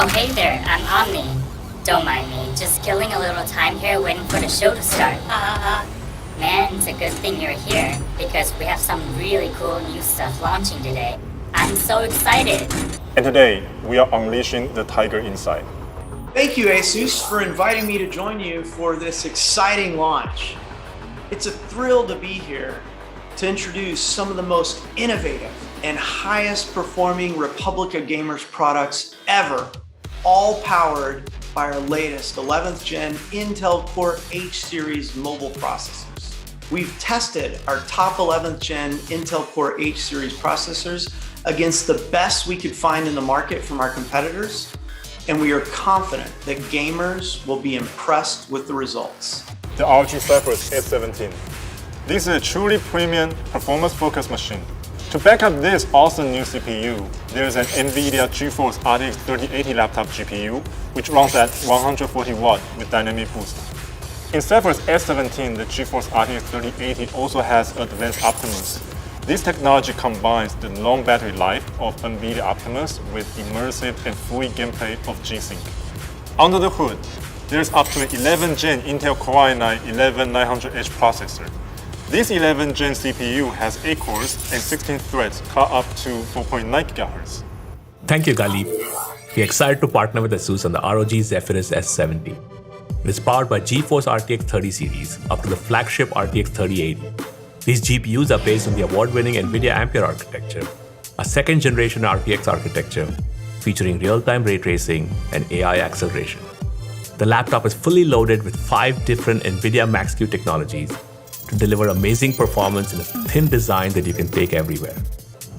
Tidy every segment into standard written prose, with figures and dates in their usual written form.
Oh hey there, I'm Omni. Don't mind me, just killing a little time here waiting for the show to start. Man, it's a good thing you're here, because we have some really cool new stuff launching today. I'm so excited! And today, we are unleashing the tiger inside. Thank you, ASUS, for inviting me to join you for this exciting launch. It's a thrill to be here to introduce some of the most innovative and highest performing Republic of Gamers products ever, all powered by our latest 11th gen Intel Core H series mobile processors. We've tested our top 11th gen Intel Core H series processors against the best we could find in the market from our competitors, and we are confident that gamers will be impressed with the results. The ROG Zephyrus M16. This is a truly premium, performance-focused machine. To back up this awesome new CPU, there's an NVIDIA GeForce RTX 3080 laptop GPU, which runs at 140 watts with dynamic boost. In Zephyrus S17, the GeForce RTX 3080 also has advanced Optimus. This technology combines the long battery life of NVIDIA Optimus with immersive and fluid gameplay of G-Sync. Under the hood, there's up to an 11th gen Intel Core i9 11900H processor. This 11th gen CPU has 8 cores and 16 threads cut up to 4.9 GHz. Thank you, Galip. We're excited to partner with ASUS on the ROG Zephyrus S17. It is powered by GeForce RTX 30 series up to the flagship RTX 3080. These GPUs are based on the award-winning NVIDIA Ampere architecture, a second-generation RTX architecture featuring real-time ray tracing and AI acceleration. The laptop is fully loaded with 5 different NVIDIA Max-Q technologies to deliver amazing performance in a thin design that you can take everywhere.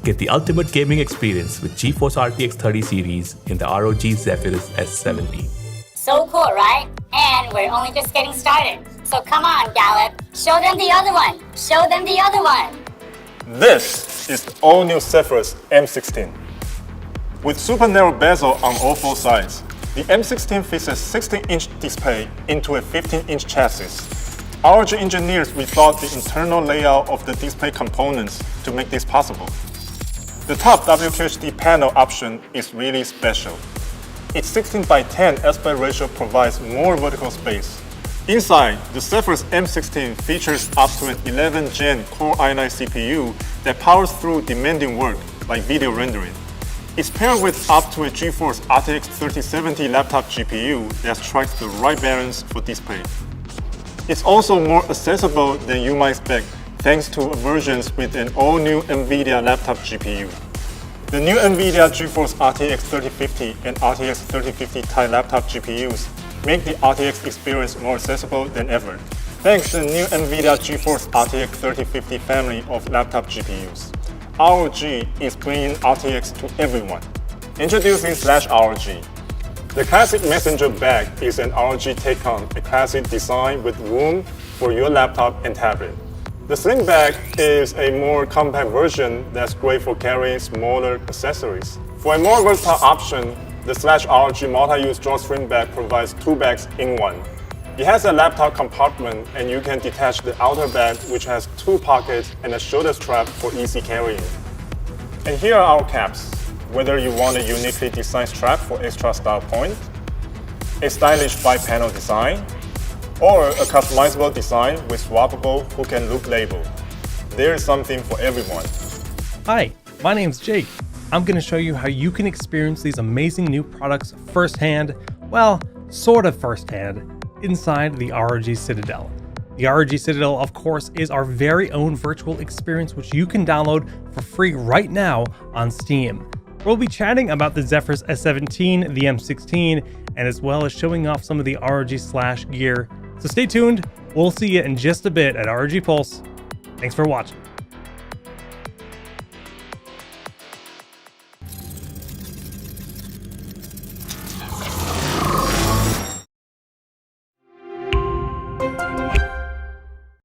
Get the ultimate gaming experience with GeForce RTX 30 series in the ROG Zephyrus S17. So cool, right? And we're only just getting started. So come on, Gallup, show them the other one! Show them the other one! This is the all-new Zephyrus M16. With super narrow bezel on all 4 sides, the M16 fits a 16-inch display into a 15-inch chassis. ROG engineers rethought the internal layout of the display components to make this possible. The top WQHD panel option is really special. Its 16 by 10 aspect ratio provides more vertical space. Inside, the Zephyrus M16 features up to an 11th gen Core i9 CPU that powers through demanding work like video rendering. It's paired with up to a GeForce RTX 3070 laptop GPU that strikes the right balance for display. It's also more accessible than you might expect thanks to versions with an all-new NVIDIA laptop GPU. The new NVIDIA GeForce RTX 3050 and RTX 3050 Ti laptop GPUs make the RTX experience more accessible than ever, thanks to the new NVIDIA GeForce RTX 3050 family of laptop GPUs. ROG is bringing RTX to everyone. Introducing /ROG. The classic messenger bag is an ROG take-on a classic design with room for your laptop and tablet. The sling bag is a more compact version that's great for carrying smaller accessories. For a more versatile option, the /ROG multi-use drawstring bag provides 2 bags in one. It has a laptop compartment, and you can detach the outer bag, which has 2 pockets and a shoulder strap for easy carrying. And here are our caps. Whether you want a uniquely designed strap for extra style point, a stylish 5-panel design, or a customizable design with swappable hook and loop label, there is something for everyone. Hi, my name's Jake. I'm going to show you how you can experience these amazing new products firsthand, well, sort of firsthand, inside the ROG Citadel. The ROG Citadel, of course, is our very own virtual experience which you can download for free right now on Steam. We'll be chatting about the Zephyrus S17, the M16, and as well as showing off some of the ROG Slash gear. So stay tuned, we'll see you in just a bit at ROG Pulse. Thanks for watching.